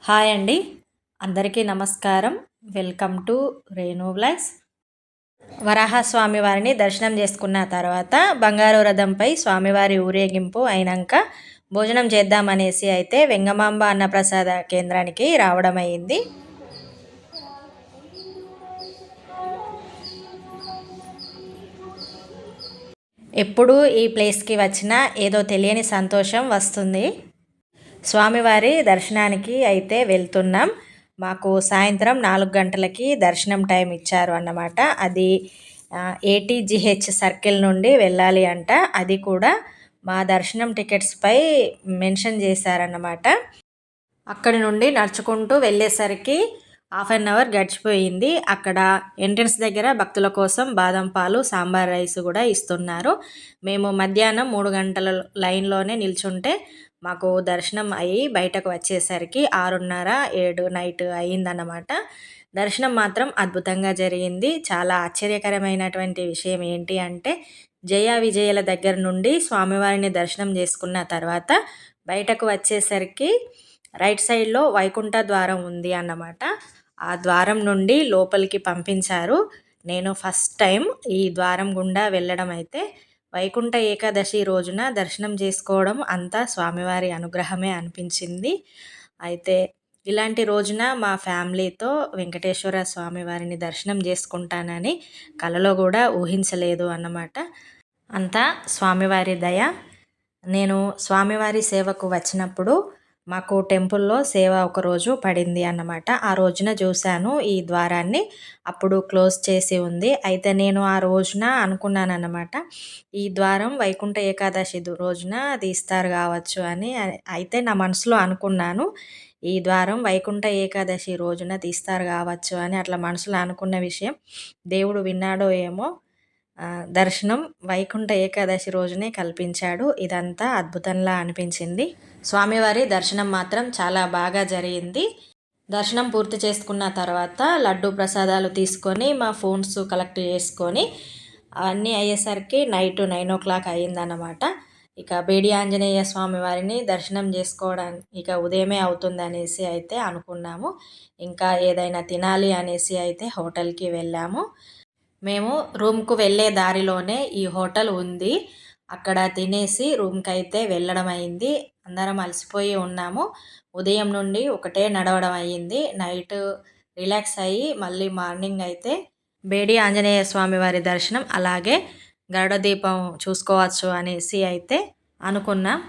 Hi అండి. అందరికీ నమస్కారం. Welcome to Renu vlogs. వరాహ స్వామివారిని దర్శనం చేసుకున్న తర్వాత బంగారు రథంపై స్వామివారి ఊరేగింపు అయినాక భోజనం చేద్దామనేసి అయితే వెంగమాంబ అన్నప్రసాద కేంద్రానికి రావడం అయింది. ఎప్పుడు ఈ ప్లేస్కి వచ్చినా ఏదో తెలియని సంతోషం వస్తుంది. స్వామివారి దర్శనానికి అయితే వెళ్తున్నాం. మాకు సాయంత్రం 4 గంటలకి దర్శనం టైం ఇచ్చారు అన్నమాట. అది ఏటీజీహెచ్ సర్కిల్ నుండి వెళ్ళాలి అంట. అది కూడా మా దర్శనం టికెట్స్పై మెన్షన్ చేశారన్నమాట. అక్కడి నుండి నడుచుకుంటూ వెళ్ళేసరికి 1/2 అవర్ గడిచిపోయింది. అక్కడ ఎంట్రన్స్ దగ్గర భక్తుల కోసం బాదం పాలు, సాంబార్ రైస్ కూడా ఇస్తున్నారు. మేము మధ్యాహ్నం 3 గంటల లైన్లోనే నిల్చుంటే మాకు దర్శనం అయ్యి బయటకు వచ్చేసరికి 6:30, 7 నైట్ అయ్యిందన్నమాట. దర్శనం మాత్రం అద్భుతంగా జరిగింది. చాలా ఆశ్చర్యకరమైనటువంటి విషయం ఏంటి అంటే జయ విజయల దగ్గర నుండి స్వామివారిని దర్శనం చేసుకున్న తర్వాత బయటకు వచ్చేసరికి రైట్ సైడ్లో వైకుంఠ ద్వారం ఉంది అన్నమాట. ఆ ద్వారం నుండి లోపలికి పంపించారు. నేను ఫస్ట్ టైం ఈ ద్వారం గుండా వెళ్ళడం అయితే వైకుంఠ ఏకాదశి రోజున దర్శనం చేసుకోవడం అంతా స్వామివారి అనుగ్రహమే అనిపించింది. అయితే ఇలాంటి రోజున మా ఫ్యామిలీతో వెంకటేశ్వర స్వామివారిని దర్శనం చేసుకుంటానని కలలో కూడా ఊహించలేదు అన్నమాట. అంతా స్వామివారి దయ. నేను స్వామివారి సేవకు వచ్చినప్పుడు మాకు టెంపుల్లో సేవ ఒకరోజు పడింది అన్నమాట. ఆ రోజున చూశాను ఈ ద్వారాన్ని. అప్పుడు క్లోజ్ చేసి ఉంది. అయితే నేను ఆ రోజున అనుకున్నానన్నమాట, ఈ ద్వారం వైకుంఠ ఏకాదశి రోజున తీస్తారు కావచ్చు అని. అయితే నా మనసులో అనుకున్నాను, ఈ ద్వారం వైకుంఠ ఏకాదశి రోజున తీస్తారు కావచ్చు అని. అట్లా మనసులో అనుకున్న విషయం దేవుడు విన్నాడో ఏమో, దర్శనం వైకుంఠ ఏకాదశి రోజునే కల్పించాడు. ఇదంతా అద్భుతంలా అనిపించింది. స్వామివారి దర్శనం మాత్రం చాలా బాగా జరిగింది. దర్శనం పూర్తి చేసుకున్న తర్వాత లడ్డు ప్రసాదాలు తీసుకొని మా ఫోన్స్ కలెక్ట్ చేసుకొని అన్నీ అయ్యేసరికి నైట్ 9 o'clock అయ్యిందన్నమాట. ఇక బేడి ఆంజనేయ స్వామి వారిని దర్శనం చేసుకోవడానికి ఇక ఉదయమే అవుతుంది అనేసి అయితే అనుకున్నాము. ఇంకా ఏదైనా తినాలి అనేసి అయితే హోటల్కి వెళ్ళాము. మేము రూమ్కు వెళ్ళే దారిలోనే ఈ హోటల్ ఉంది. అక్కడ తినేసి రూమ్కి అయితే వెళ్ళడం అయింది. అందరం అలసిపోయి ఉన్నాము. ఉదయం నుండి ఒకటే నడవడం అయ్యింది. నైట్ రిలాక్స్ అయ్యి మళ్ళీ మార్నింగ్ అయితే బేడి ఆంజనేయ స్వామి వారి దర్శనం అలాగే గరుడ దీపం చూసుకోవచ్చు అనేసి అయితే అనుకున్నాం.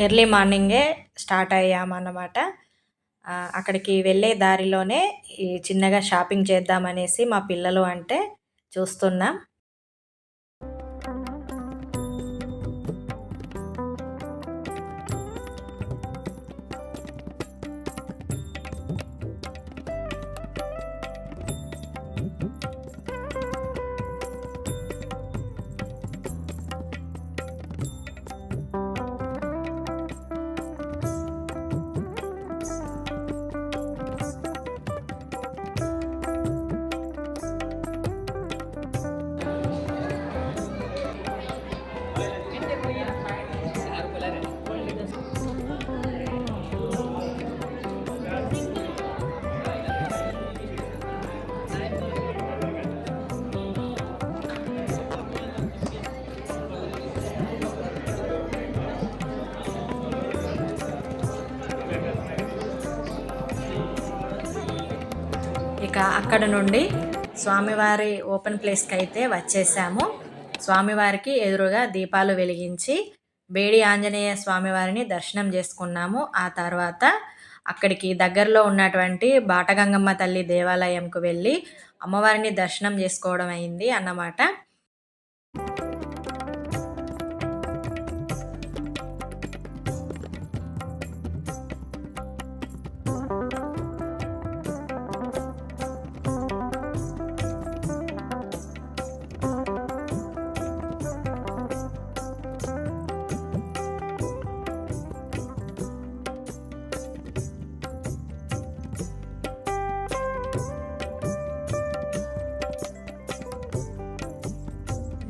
ఎర్లీ మార్నింగే స్టార్ట్ అయ్యామన్నమాట. అక్కడికి వెళ్ళే దారిలోనే ఈ చిన్నగా షాపింగ్ చేద్దామనేసి మా పిల్లలు అంటే చూస్తున్నాం. ఇక అక్కడ నుండి స్వామివారి ఓపెన్ ప్లేస్కి అయితే వచ్చేసాము. స్వామివారికి ఎదురుగా దీపాలు వెలిగించి బేడి ఆంజనేయ స్వామివారిని దర్శనం చేసుకున్నాము. ఆ తర్వాత అక్కడికి దగ్గరలో ఉన్నటువంటి బాటగంగమ్మ తల్లి దేవాలయంకు వెళ్ళి అమ్మవారిని దర్శనం చేసుకోవడం అయింది అన్నమాట.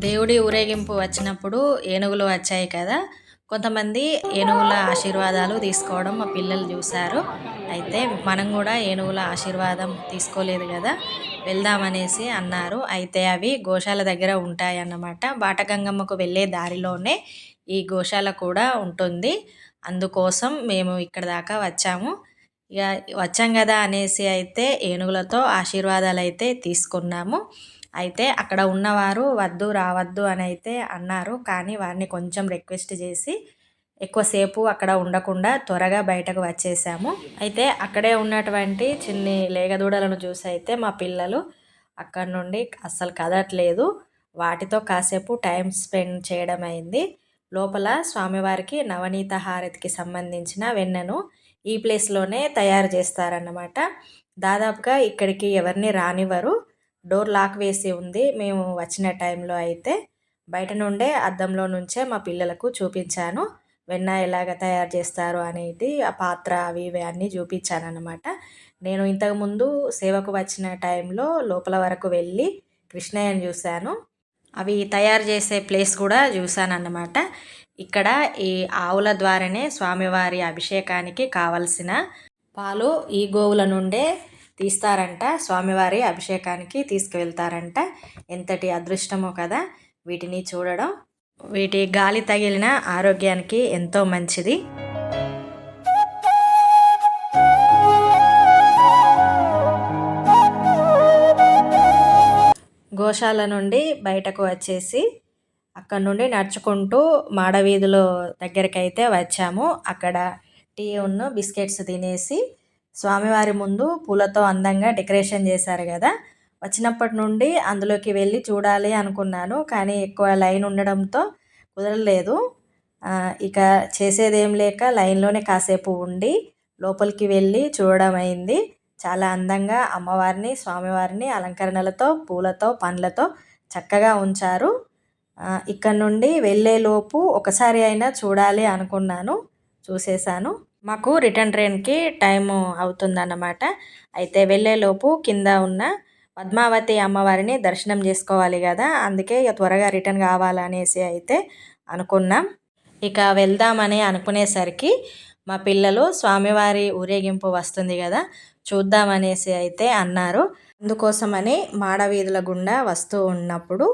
దేవుడి ఊరేగింపు వచ్చినప్పుడు ఏనుగులు వచ్చాయి కదా, కొంతమంది ఏనుగుల ఆశీర్వాదాలు తీసుకోవడం మా పిల్లలు చూశారు. అయితే మనం కూడా ఏనుగుల ఆశీర్వాదం తీసుకోలేదు కదా, వెళ్దామనేసి అన్నారు. అయితే అవి గోశాల దగ్గర ఉంటాయన్నమాట. బాటగంగమ్మకు వెళ్ళే దారిలోనే ఈ గోశాల కూడా ఉంటుంది. అందుకోసం మేము ఇక్కడ దాకా వచ్చాము. ఇక వచ్చాం కదా అనేసి అయితే ఏనుగులతో ఆశీర్వాదాలు అయితే తీసుకున్నాము. అయితే అక్కడ ఉన్నవారు వద్దు రావద్దు అని అయితే అన్నారు. కానీ వారిని కొంచెం రిక్వెస్ట్ చేసి ఎక్కువసేపు అక్కడ ఉండకుండా త్వరగా బయటకు వచ్చేసాము. అయితే అక్కడే ఉన్నటువంటి చిన్ని లేగదూడలను చూసి అయితే మా పిల్లలు అక్కడ నుండి అస్సలు కదలట్లేదు. వాటితో కాసేపు టైం స్పెండ్ చేయడం అయింది. లోపల స్వామివారికి నవనీత హారతికి సంబంధించిన వెన్నను ఈ ప్లేస్లోనే తయారు చేస్తారన్నమాట. దాదాపుగా ఇక్కడికి ఎవరిని రానివ్వరు. డోర్ లాక్ వేసి ఉంది. మేము వచ్చిన టైంలో అయితే బయట నుండే అద్దంలో నుంచే మా పిల్లలకు చూపించాను. వెన్న ఎలాగ తయారు చేస్తారు అనేది, ఆ పాత్ర అవి ఇవి అన్నీ చూపించాను అన్నమాట. నేను ఇంతకుముందు సేవకు వచ్చిన టైంలో లోపల వరకు వెళ్ళి కృష్ణయ్యని చూశాను. అవి తయారు చేసే ప్లేస్ కూడా చూశాను అన్నమాట. ఇక్కడ ఈ ఆవుల ద్వారానే స్వామివారి అభిషేకానికి కావలసిన పాలు ఈ గోవుల నుండే తీస్తారంట. స్వామివారి అభిషేకానికి తీసుకువెళ్తారంట. ఎంతటి అదృష్టమో కదా వీటిని చూడడం. వీటి గాలి తగిలిన ఆరోగ్యానికి ఎంతో మంచిది. గోశాల నుండి బయటకు వచ్చేసి అక్కడ నుండి నడుచుకుంటూ మాడవీధుల దగ్గరికి అయితే వచ్చాము. అక్కడ టీ ఉన్న బిస్కెట్స్ తినేసి స్వామివారి ముందు పూలతో అందంగా డెకరేషన్ చేశారు కదా, వచ్చినప్పటి నుండి అందులోకి వెళ్ళి చూడాలి అనుకున్నాను. కానీ ఎక్కువ లైన్ ఉండడంతో కుదరలేదు. ఇక చేసేదేం లేక లైన్లోనే కాసేపు ఉండి లోపలికి వెళ్ళి చూడడం అయింది. చాలా అందంగా అమ్మవారిని స్వామివారిని అలంకరణలతో పూలతో పండ్లతో చక్కగా ఉంచారు. ఇక్కడ నుండి వెళ్ళేలోపు ఒకసారి అయినా చూడాలి అనుకున్నాను, చూసేశాను. మాకు రిటర్న్ ట్రైన్కి టైము అవుతుందన్నమాట. అయితే వెళ్ళేలోపు కింద ఉన్న పద్మావతి అమ్మవారిని దర్శనం చేసుకోవాలి కదా, అందుకే ఇక త్వరగా రిటర్న్ కావాలనేసి అయితే అనుకున్నాం. ఇక వెళ్దామని అనుకునేసరికి మా పిల్లలు స్వామివారి ఊరేగింపు వస్తుంది కదా చూద్దామనేసి అయితే అన్నారు. అందుకోసమని మాడవీధుల గుండా వస్తూ ఉన్నప్పుడు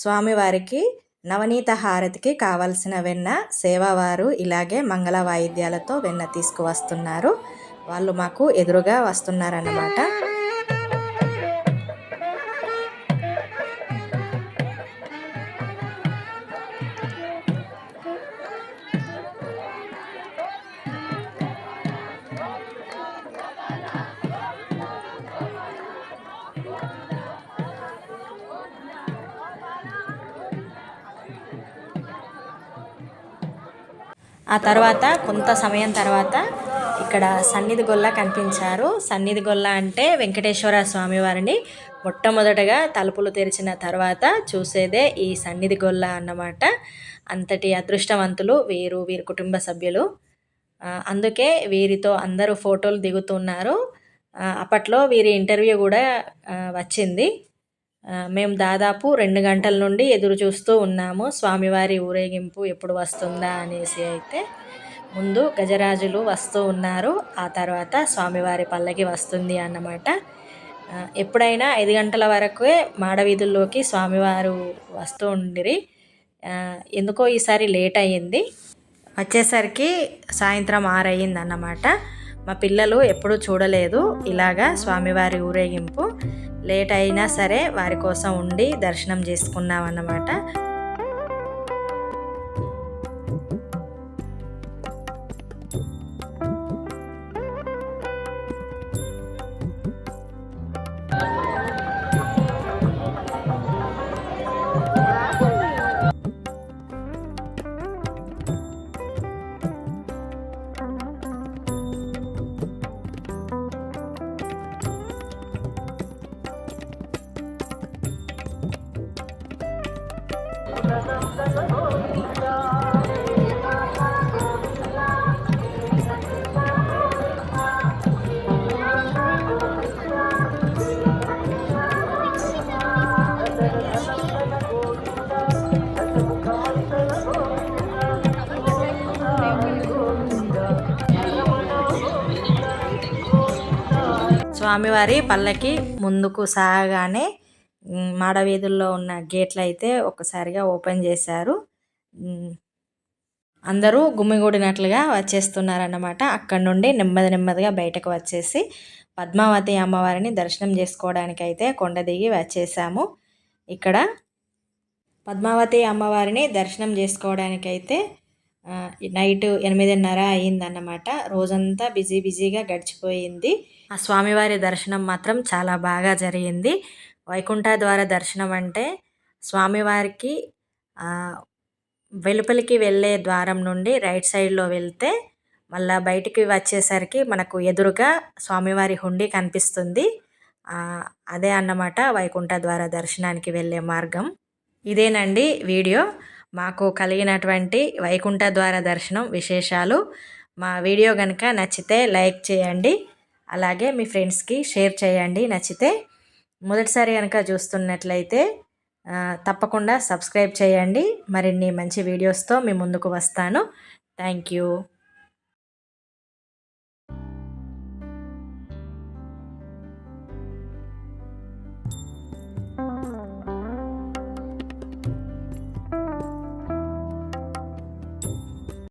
స్వామివారికి నవనీత హారతికి కావలసిన వెన్న సేవావారు ఇలాగే మంగళ వాయిద్యాలతో వెన్న తీసుకువస్తున్నారు. వాళ్ళు మాకు ఎదురుగా వస్తున్నారన్నమాట. ఆ తర్వాత కొంత సమయం తర్వాత ఇక్కడ సన్నిధి గొల్ల కనిపించారు. సన్నిధి గొల్ల అంటే వెంకటేశ్వర స్వామి వారిని మొట్టమొదటగా తలుపులు తెరిచిన తర్వాత చూసేదే ఈ సన్నిధి గొల్ల అన్నమాట. అంతటి అదృష్టవంతులు వీరి కుటుంబ సభ్యులు. అందుకే వీరితో అందరూ ఫోటోలు దిగుతున్నారు. అప్పట్లో వీరి ఇంటర్వ్యూ కూడా వచ్చింది. మేము దాదాపు 2 గంటల నుండి ఎదురు చూస్తూ ఉన్నాము స్వామివారి ఊరేగింపు ఎప్పుడు వస్తుందా అనేసి. అయితే ముందు గజరాజులు వస్తూ ఉన్నారు, ఆ తర్వాత స్వామివారి పల్లకి వస్తుంది అన్నమాట. ఎప్పుడైనా 5 గంటల వరకే మాడవీధుల్లోకి స్వామివారు వస్తూ ఉండిరి. ఎందుకో ఈసారి లేట్ అయ్యింది. వచ్చేసరికి సాయంత్రం 6 అయ్యింది అన్నమాట. మా పిల్లలు ఎప్పుడూ చూడలేదు ఇలాగా స్వామివారి ఊరేగింపు. లేట్ అయినా సరే వారి కోసం ఉండి దర్శనం చేసుకున్నాం అన్నమాట. స్వామివారి పల్లకి ముందుకు సాగానే మాడవీధుల్లో ఉన్న గేట్లు అయితే ఒక్కసారిగా ఓపెన్ చేశారు. అందరూ గుమిగూడినట్లుగా వచ్చేస్తున్నారన్నమాట. అక్కడ నుండి నెమ్మదిగా బయటకు వచ్చేసి పద్మావతి అమ్మవారిని దర్శనం చేసుకోవడానికైతే కొండ దిగి వచ్చేసాము. ఇక్కడ పద్మావతి అమ్మవారిని దర్శనం చేసుకోవడానికైతే నైట్ 8:30 అయిందన్నమాట. రోజంతా బిజీగా గడిచిపోయింది. ఆ స్వామివారి దర్శనం మాత్రం చాలా బాగా జరిగింది. వైకుంఠ ద్వార దర్శనం అంటే స్వామివారికి వెలుపలికి వెళ్ళే ద్వారం నుండి రైట్ సైడ్లో వెళ్తే మళ్ళీ బయటికి వచ్చేసరికి మనకు ఎదురుగా స్వామివారి హుండీ కనిపిస్తుంది. అదే అన్నమాట వైకుంఠ ద్వార దర్శనానికి వెళ్ళే మార్గం. ఇదేనండి వీడియో మాకు కలిగినటువంటి వైకుంఠ ద్వార దర్శనం విశేషాలు. మా వీడియో కనుక నచ్చితే లైక్ చేయండి, అలాగే మీ ఫ్రెండ్స్కి షేర్ చేయండి. నచ్చితే మొదటిసారి కనుక చూస్తున్నట్లయితే తప్పకుండా సబ్స్క్రైబ్ చేయండి. మరిన్ని మంచి వీడియోస్తో మీ ముందుకు వస్తాను. Thank you.